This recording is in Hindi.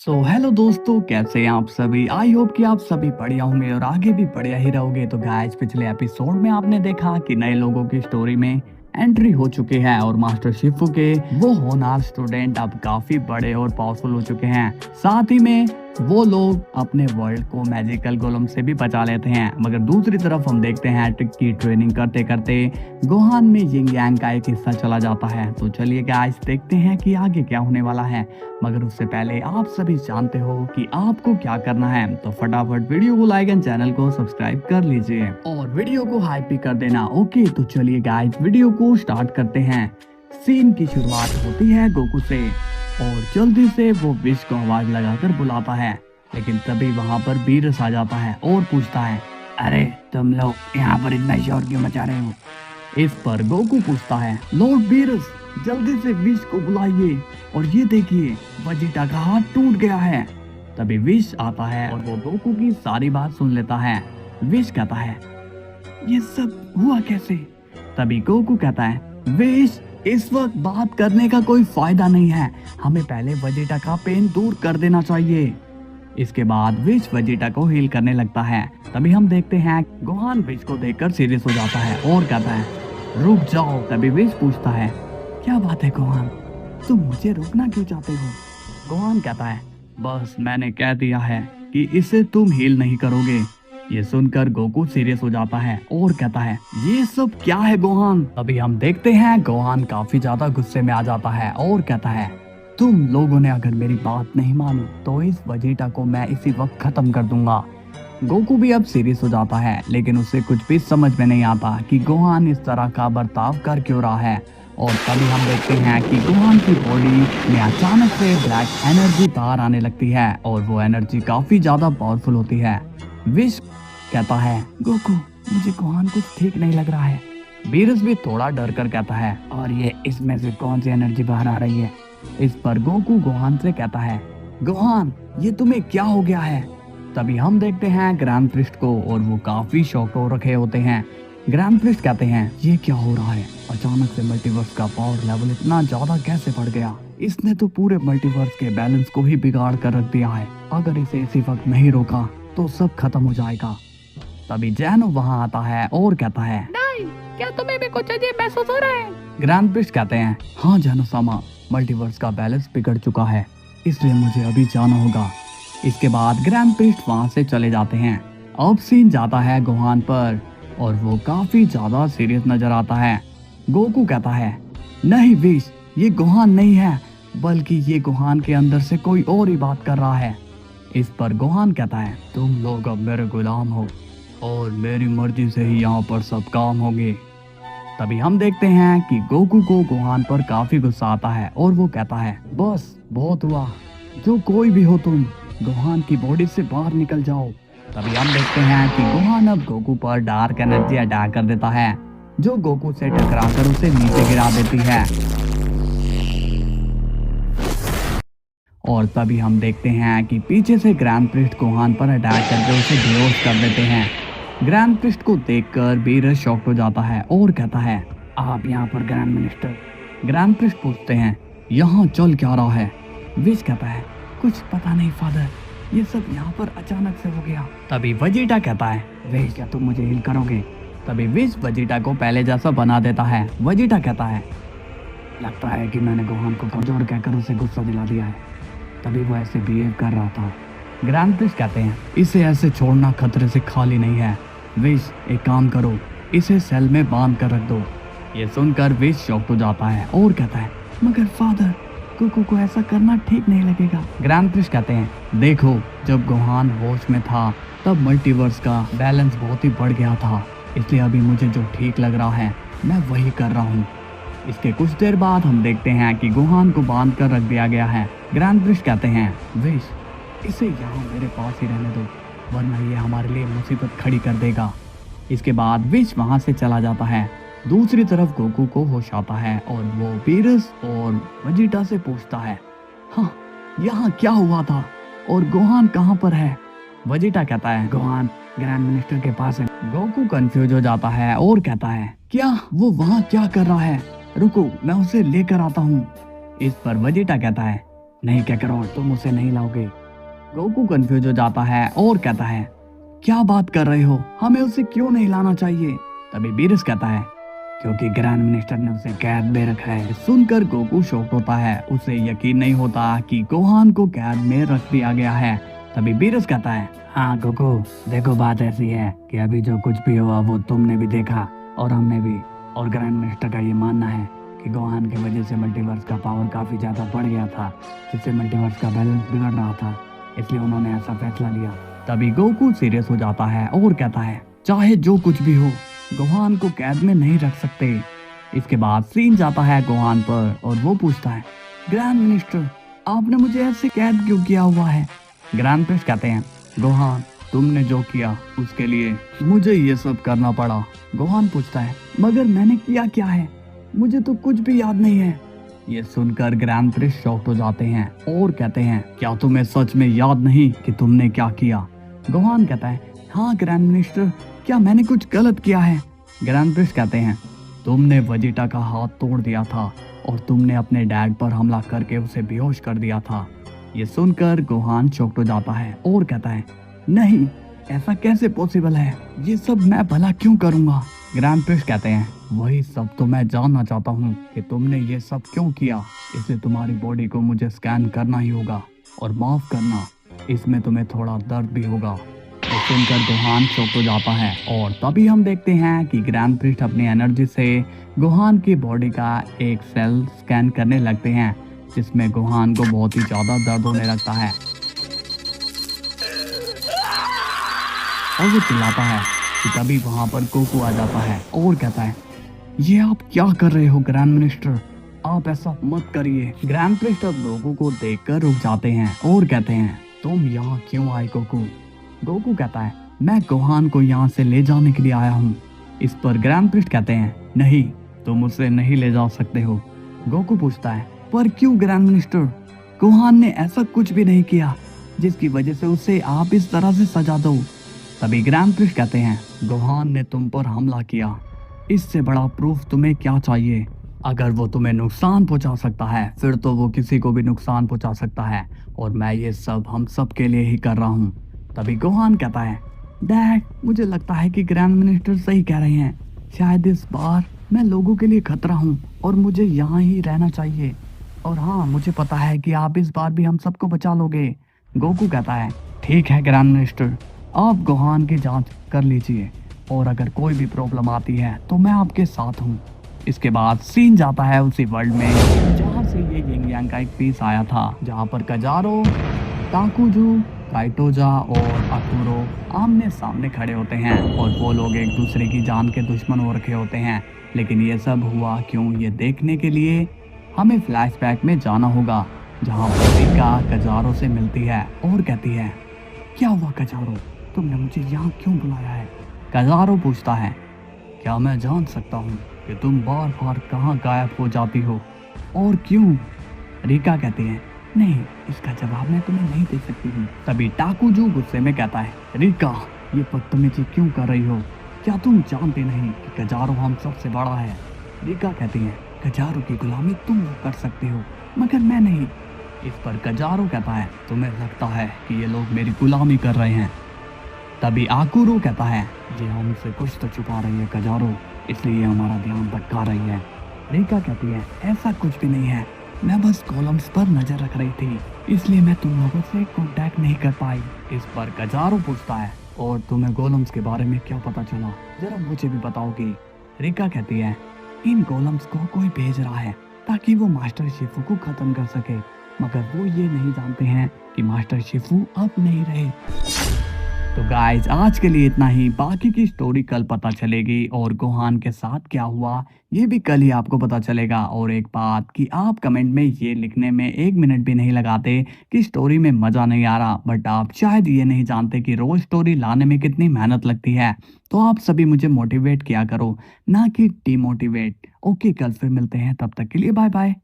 हेलो दोस्तों, कैसे हैं आप सभी। आई होप कि आप सभी बढ़िया होंगे और आगे भी बढ़िया ही रहोगे। तो गाइस, पिछले एपिसोड में आपने देखा कि नए लोगों की स्टोरी में एंट्री हो चुके हैं और मास्टर शिफू के वो होनहार स्टूडेंट अब काफी बड़े और पावरफुल हो चुके हैं। साथ ही में वो लोग अपने वर्ल्ड को मैजिकल गोलम से भी बचा लेते हैं। मगर दूसरी तरफ हम देखते हैं की ट्रेनिंग करते करते गोहान में यिंग यांग का एक हिस्सा चला जाता है। तो चलिए गाइस, देखते हैं कि आगे क्या होने वाला है। मगर उससे पहले आप सभी जानते हो कि आपको क्या करना है, तो फटाफट वीडियो को लाइक एंड चैनल को सब्सक्राइब कर लीजिए और वीडियो को हाइप भी कर देना। ओके, तो चलिए गाइस, वीडियो को स्टार्ट करते हैं। सीन की शुरुआत होती है गोकू से और जल्दी से वो विश को आवाज लगाकर बुलाता है। लेकिन तभी वहाँ पर बीरस आ जाता है और पूछता है, अरे तुम लोग यहाँ पर इतना शोर क्यों मचा रहे हो। इस पर गोकू पूछता है, लॉर्ड बीरस, जल्दी से विश को बुलाइए और ये देखिए वजीटा का हाथ टूट गया है। तभी विश आता है और वो गोकू की सारी बात सुन लेता है। विश कहता है, ये सब हुआ कैसे। तभी गोकू कहता है, विश, इस वक्त बात करने का कोई फायदा नहीं है, हमें पहले वजीटा का पेन दूर कर देना चाहिए। इसके बाद विश वजीटा को हील करने लगता है। तभी हम देखते हैं गोहान विश को देखकर सीरियस हो जाता है और कहता है, रुक जाओ। तभी विश पूछता है, क्या बात है गोहान, तुम मुझे रोकना क्यों चाहते हो। गोहान कहता है, बस मैंने कह दिया है कि इसे तुम हील नहीं करोगे। ये सुनकर गोकू सीरियस हो जाता है और कहता है, ये सब क्या है गोहान। अभी हम देखते हैं गोहान काफी ज्यादा गुस्से में आ जाता है और कहता है, तुम लोगों ने अगर मेरी बात नहीं मानी तो इस वजीटा को मैं इसी वक्त खत्म कर दूंगा। गोकू भी अब सीरियस हो जाता है, लेकिन उसे कुछ भी समझ में नहीं आता कि गोहान इस तरह का बर्ताव कर क्यों रहा है। और तभी हम देखते हैं कि गोहान की बॉडी में अचानक से ब्लैक एनर्जी बाहर आने लगती है और वो एनर्जी काफी ज्यादा पावरफुल होती है। विश कहता है, गोकू, मुझे गोहान कुछ ठीक नहीं लग रहा है। बीरस भी थोड़ा डर कर कहता है, और ये इसमें से कौन सी एनर्जी बाहर आ रही है। इस पर गोकू गोहान से कहता है, गोहान, ये तुम्हें क्या हो गया है। तभी हम देखते हैं ग्रैंड प्रिस्ट को और वो काफी शॉक हो रखे होते हैं। ग्रैंड प्रिस्ट कहते हैं, ये क्या हो रहा है, अचानक से मल्टीवर्स का पावर लेवल इतना ज्यादा कैसे बढ़ गया। इसने तो पूरे मल्टीवर्स के बैलेंस को ही बिगाड़ कर रख दिया है। अगर इसे इसी वक्त नहीं रोका तो सब खत्म हो जाएगा। तभी जैनो वहाँ आता है और कहता है, नहीं, क्या तुम्हें भी कुछ अजीब महसूस हो रहा है। ग्रैंड प्रिस्ट कहते हैं, हाँ जैनो सामा, मल्टीवर्स का बैलेंस बिगड़ चुका है, इसलिए मुझे अभी जाना होगा। इसके बाद ग्रैंड प्रिस्ट वहाँ से चले जाते हैं। अब सीन जाता है गोहान पर और वो काफी ज्यादा सीरियस नजर आता है। गोकू कहता है, नहीं विश, ये गोहान नहीं है, बल्कि ये गोहान के अंदर से कोई और ही बात कर रहा है। इस पर गोहान कहता है, तुम लोग अब मेरे गुलाम हो और मेरी मर्जी से ही यहाँ पर सब काम होंगे। तभी हम देखते हैं कि गोकू को गोहान पर काफी गुस्सा आता है और वो कहता है, बस बहुत हुआ, जो कोई भी हो तुम गोहान की बॉडी से बाहर निकल जाओ। तभी हम देखते हैं कि गोहान अब गोकू पर डार्क एनर्जी अटैक कर देता है, जो गोकू से टकराकर उसे नीचे गिरा देती है। और तभी हम देखते हैं कि पीछे से ग्रैंड प्रिस्ट गोहान पर अटैक करके उसे बेहोश कर देते हैं। ग्रैंड प्रिस्ट को देखकर बीरस शॉक्ड हो जाता है और कहता है, आप यहाँ पर ग्रैंड मिनिस्टर। ग्रैंड प्रिस्ट पूछते हैं, यहाँ चल क्या रहा है। विश कहता है, कुछ पता नहीं फादर, ये सब यहाँ पर अचानक से हो गया। तभी वजीटा कहता है, विश, क्या तुम मुझे हील करोगे। तभी विश वजीटा को पहले जैसा बना देता है। वजीटा कहता है, लगता है कि मैंने गोहान को कमजोर कहकर उसे गुस्सा दिला दिया है, तभी वो ऐसे बिहेव कर रहा था। ग्रैंड प्रिस्ट कहते हैं, इसे ऐसे छोड़ना खतरे से खाली नहीं है। विश, एक काम करो, इसे सेल में बांध कर रख दो। ये सुनकर विश शॉक्ड हो जाता है और कहता है, मगर फादर, गोकू को ऐसा करना ठीक नहीं लगेगा। ग्रैंड प्रिस्ट कहते हैं, देखो, जब गोहान होश में था तब मल्टीवर्स का बैलेंस बहुत ही बढ़ गया था, इसलिए अभी मुझे जो ठीक लग रहा है मैं वही कर रहा हूँ। इसके कुछ देर बाद हम देखते हैं कि गोहान को बांध कर रख दिया गया है। ग्रैंड प्रिस्ट कहते हैं, विश, इसे यहाँ मेरे पास ही रहने दो, वरना ये हमारे लिए मुसीबत खड़ी कर देगा। इसके बाद विश वहाँ से चला जाता है। दूसरी तरफ गोकू को होश आता है और वो बीरस और वजीटा से पूछता है, हाँ, यहाँ क्या हुआ था और गोहान कहाँ पर है। वजीटा कहता है, गोहान ग्रैंड मिनिस्टर के पास है। गोकू कंफ्यूज हो जाता है और कहता है, क्या वो वहाँ क्या कर रहा है, रुको मैं उसे लेकर आता हूँ। इस पर वजीटा कहता है, नहीं काकारोट, तुम उसे नहीं लाओगे। गोकू कंफ्यूज हो जाता है और कहता है, क्या बात कर रहे हो, हमें उसे क्यों नहीं लाना चाहिए। तभी बीरस कहता है, क्योंकि ग्रैंड मिनिस्टर ने उसे कैद में रखा है। सुनकर गोकू शॉक होता है, उसे यकीन नहीं होता कि गोहान को कैद में रख दिया गया है। तभी बीरस कहता है, हाँ गोकू, देखो बात ऐसी है कि अभी जो कुछ भी हुआ वो तुमने भी देखा और हमने भी, और ग्रैंड मिनिस्टर का ये मानना है कि गोहान की वजह से मल्टीवर्स का पावर काफी ज्यादा बढ़ गया था, जिससे मल्टीवर्स का बैलेंस बिगड़ रहा था, इसलिए उन्होंने ऐसा फैसला लिया। तभी गोकू सीरियस हो जाता है और कहता है, चाहे जो कुछ भी हो, गोहान को कैद में नहीं रख सकते। इसके बाद सीन जाता है गोहान पर और वो पूछता है, ग्रैंड मिनिस्टर, आपने मुझे ऐसे कैद क्यों किया हुआ है। ग्रैंड प्रिंस कहते हैं, गोहान, तुमने जो किया उसके लिए मुझे ये सब करना पड़ा। गोहान पूछता है, मगर मैंने किया क्या है, मुझे तो कुछ भी याद नहीं है। ये सुनकर ग्रैंड प्रिंस शॉक्ड हो जाते हैं और कहते हैं, क्या तुम्हें सच में याद नहीं कि तुमने क्या किया। गोहान कहता है, हाँ ग्रैंड मिनिस्टर, क्या मैंने कुछ गलत किया है। ग्रैंड प्रिंस कहते हैं, तुमने वजीटा का हाथ तोड़ दिया था और तुमने अपने डैड पर हमला करके उसे बेहोश कर दिया था। ये सुनकर गोहान शॉक्ड हो जाता है और कहता है, नहीं, ऐसा कैसे पॉसिबल है, ये सब मैं भला क्यों करूंगा। ग्रैंड प्रिंस कहते हैं, वही सब तो मैं जानना चाहता हूँ कि तुमने ये सब क्यों किया। इससे तुम्हारी बॉडी को मुझे स्कैन करना ही होगा, और माफ करना, इसमें तुम्हें थोड़ा दर्द भी होगा। ये सुनकर गोहान शॉक हो जाता है और तभी हम देखते हैं कि ग्रैंड प्रिस्ट अपनी एनर्जी से गोहान की बॉडी का एक सेल स्कैन करने लगते हैं, जिसमें गोहान को बहुत ही ज्यादा दर्द होने लगता है और वो चिल्लाता है कि तभी वहां पर गोकू आ जाता है और कहता है, ये आप क्या कर रहे हो ग्रैंड मिनिस्टर, आप ऐसा मत करिए। ग्रैंड प्रिस्ट अब गोकू को देखकर रुक जाते हैं और कहते हैं, तुम यहाँ क्यों आए गोकू। गोकू कहता है, मैं गोहान को यहाँ से ले जाने के लिए आया हूँ। इस पर ग्रैंड प्रिस्ट कहते हैं, नहीं, तुम उसे नहीं ले जा सकते हो। गोकू पूछता है, पर क्यों ग्रैंड मिनिस्टर, गोहान ने ऐसा कुछ भी नहीं किया जिसकी वजह से उसे आप इस तरह से सजा दो। तभी ग्रैंड प्रिस्ट कहते हैं, गोहान ने तुम पर हमला किया, इससे बड़ा प्रूफ तुम्हें क्या चाहिए। अगर वो तुम्हें नुकसान पहुंचा सकता है, फिर तो वो किसी को भी नुकसान पहुंचा सकता है, और मैं ये सब हम सब के लिए ही कर रहा हूँ। तभी गोहान कहता है, डैड, मुझे लगता है कि ग्रैंड मिनिस्टर सही कह रहे हैं, शायद इस बार मैं लोगों के लिए खतरा हूँ और मुझे यहाँ ही रहना चाहिए। और हाँ, मुझे पता है कि आप इस बार भी हम सबको बचा लोगे। गोकू कहता है, ठीक है ग्रैंड मिनिस्टर, आप गोहान की जांच कर लीजिए, और अगर कोई भी प्रॉब्लम आती है तो मैं आपके साथ हूँ। इसके बाद सीन जाता है उसी वर्ल्ड में जहाँ से ये यिंग यांग का एक पीस आया था, जहाँ पर कजारो, ताकुजू, काइटोजा और अकुरो आमने सामने खड़े होते हैं और वो लोग एक दूसरे की जान के दुश्मन हो रखे होते हैं। लेकिन ये सब हुआ क्यों, ये देखने के लिए हमें फ्लैशबैक में जाना होगा, जहाँ पर रिका कजारो से मिलती है और कहती है, क्या हुआ कजारो, तुमने मुझे यहाँ क्यों बुलाया है। कजारो पूछता है, क्या मैं जान सकता हूँ कि तुम बार बार कहाँ गायब हो जाती हो और क्यों। रिका कहती है, नहीं, इसका जवाब मैं तुम्हें नहीं दे सकती हूँ। तभी टाकुजू गुस्से में कहता है, रिका, ये बदतमीजी क्यों कर रही हो, क्या तुम जानते नहीं कि कजारो हम सबसे बड़ा है। रिका कहती है, कजारो की गुलामी तुम कर सकते हो मगर मैं नहीं। इस पर कजारो कहता है, तुम्हें लगता है कि ये लोग मेरी गुलामी कर रहे हैं। तभी आकुरो कहता है, ये हमसे कुछ तो छुपा रही है कजारो, इसलिए हमारा ध्यान भटका रही है। रिका कहती है, ऐसा कुछ भी नहीं है, मैं बस कॉलम्स पर नजर रख रही थी, इसलिए मैं तुम लोगों से कांटेक्ट नहीं कर पाई। इस पर कजारो पूछता है, और तुम्हें गोलम्स के बारे में क्या पता चला, जरा मुझे भी बताओगी। रिका कहती है, इन गोलम्स को कोई भेज रहा है ताकि वो मास्टर शिफू को खत्म कर सके, मगर वो ये नहीं जानते हैं कि मास्टर शिफू अब नहीं रहे। तो गाइज, आज के लिए इतना ही, बाकी की स्टोरी कल पता चलेगी और गोहान के साथ क्या हुआ ये भी कल ही आपको पता चलेगा। और एक बात कि आप कमेंट में ये लिखने में 1 मिनट भी नहीं लगाते कि स्टोरी में मज़ा नहीं आ रहा, बट आप शायद ये नहीं जानते कि रोज स्टोरी लाने में कितनी मेहनत लगती है। तो आप सभी मुझे मोटिवेट किया करो, ना कि डिमोटिवेट। ओके, कल फिर मिलते हैं, तब तक के लिए बाय बाय।